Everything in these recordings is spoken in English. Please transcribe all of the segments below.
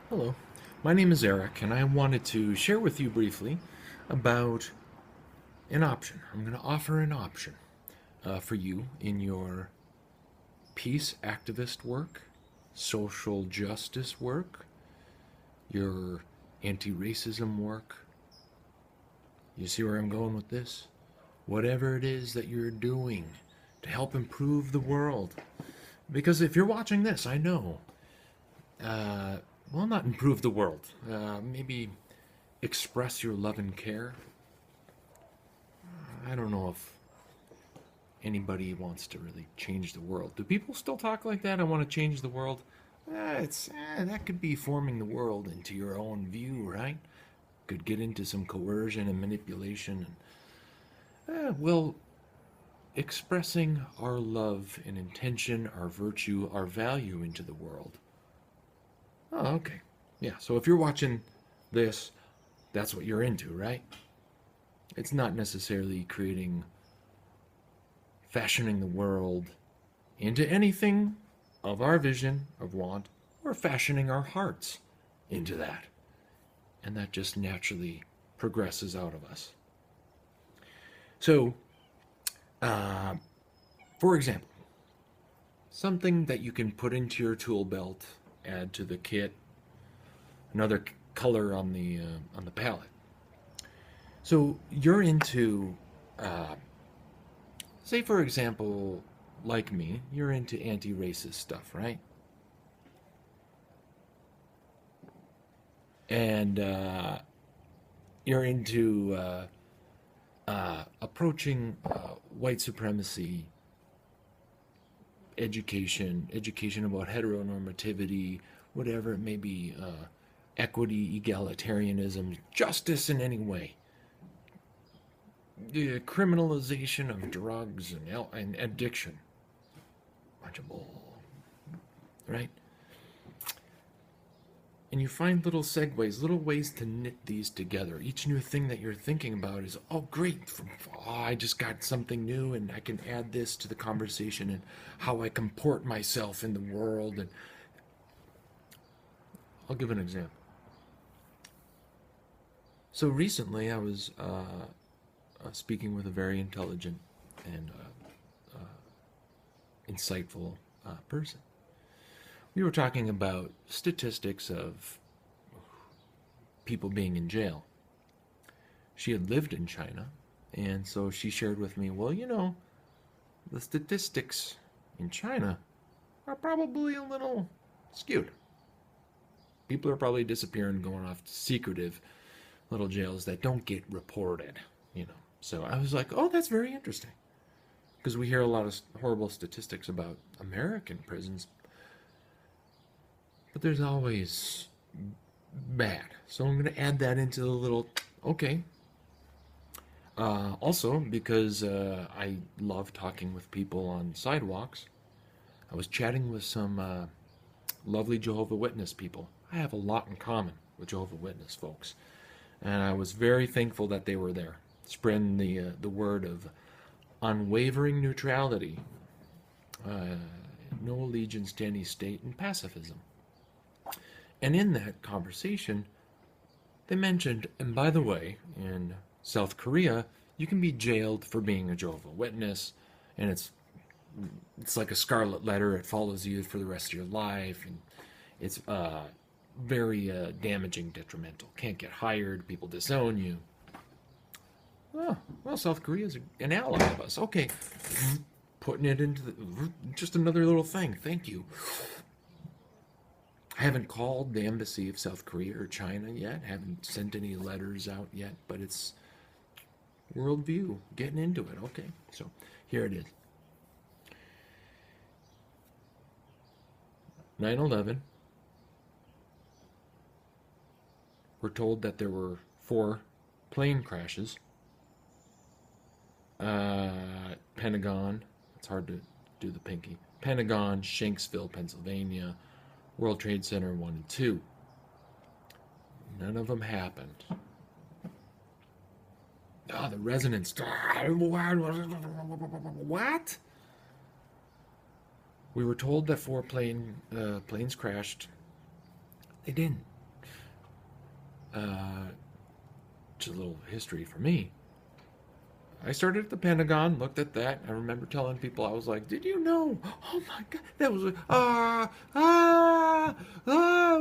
Hello, my name is Eric, and I wanted to share with you briefly about an option. I'm going to offer an option for you in your peace activist work, social justice work, your anti racism work. You see where I'm going with this? Whatever it is that you're doing to help improve the world. Because if you're watching this, I know, uh, well, not improve the world, maybe express your love and care. I don't know if anybody wants to really change the world. Do people still talk like that? I want to change the world. That could be forming the world into your own view, right? Could get into some coercion and manipulation, and well, expressing our love and intention, our virtue, our value into the world. Oh, okay, yeah. So if you're watching this, that's what you're into, right? It's not necessarily fashioning the world into anything of our vision of want, or fashioning our hearts into that. And that just naturally progresses out of us. So, uh, for example, something that you can put into your tool belt, add to the kit, another color on the palette. So you're into, uh, say for example, like me, you're into anti-racist stuff, right? And you're into approaching white supremacy, education about heteronormativity, whatever it may be, equity, egalitarianism, justice in any way, the criminalization of drugs and addiction. Bunch of bull, right? And you find little segues, little ways to knit these together. Each new thing that you're thinking about is, oh, great, I just got something new and I can add this to the conversation and how I comport myself in the world. And I'll give an example. So recently I was speaking with a very intelligent and insightful person. We were talking about statistics of people being in jail. She had lived in China, and so she shared with me, well, the statistics in China are probably a little skewed. People are probably disappearing, going off to secretive little jails that don't get reported. So I was like, oh, that's very interesting. Because we hear a lot of horrible statistics about American prisons, but there's always bad. So I'm going to add that into the little, okay. Also, because I love talking with people on sidewalks, I was chatting with some lovely Jehovah Witness people. I have a lot in common with Jehovah Witness folks, and I was very thankful that they were there, spreading the word of unwavering neutrality, uh, no allegiance to any state, and pacifism. And in that conversation, they mentioned, and by the way, in South Korea, you can be jailed for being a Jehovah Witness, and it's like a scarlet letter. It follows you for the rest of your life, and it's very damaging, detrimental. Can't get hired. People disown you. Oh, well, South Korea is an ally of us. Okay, putting it into just another little thing. Thank you. I haven't called the embassy of South Korea or China yet. Haven't sent any letters out yet, but it's worldview, getting into it. Okay, so here it is. 9/11. We're told that there were 4 plane crashes. Pentagon. It's hard to do the pinky. Pentagon, Shanksville, Pennsylvania, World Trade Center 1 and 2. None of them happened. Ah, the resonance. What? We were told that 4 planes crashed. They didn't. Uh, just a little history for me. I started at the Pentagon, looked at that. I remember telling people, I was like, did you know? Oh my God, that was, it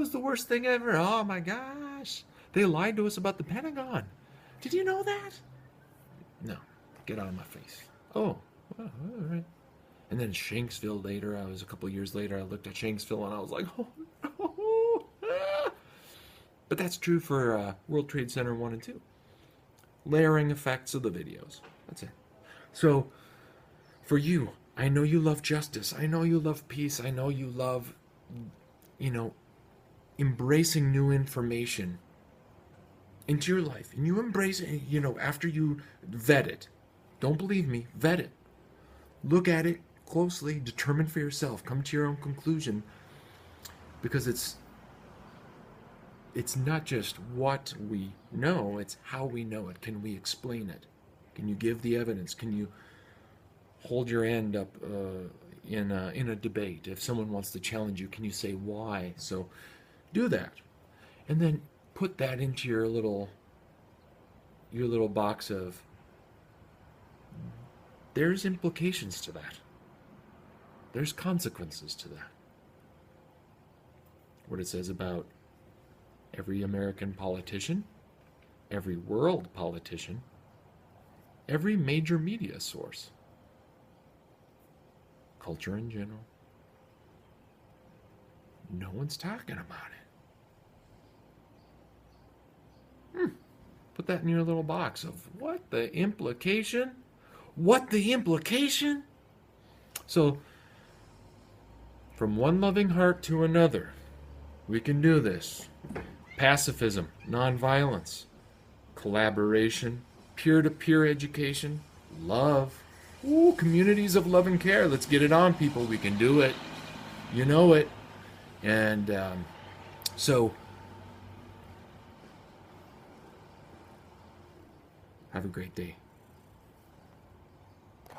was the worst thing ever. Oh my gosh. They lied to us about the Pentagon. Did you know that? No, get out of my face. Oh, well, all right. And then Shanksville later, I was a couple years later, I looked at Shanksville and I was like, oh no. But that's true for World Trade Center 1 and 2. Layering effects of the videos. That's it. So, for you, I know you love justice. I know you love peace. I know you love, you know, embracing new information into your life. And you embrace it, you know, after you vet it. Don't believe me, vet it. Look at it closely, determine for yourself, come to your own conclusion. Because it's not just what we know, it's how we know it. Can we explain it? Can you give the evidence? Can you hold your end up in a debate? If someone wants to challenge you, can you say why? So do that. And then put that into your little box of, there's implications to that. There's consequences to that. What it says about every American politician, every world politician, every major media source, culture in general. No one's talking about it. Put that in your little box of what the implication? What the implication? So, from one loving heart to another, we can do this. Pacifism, nonviolence, collaboration, peer-to-peer education, love. Ooh, communities of love and care. Let's get it on, people. We can do it. You know it. And so, have a great day.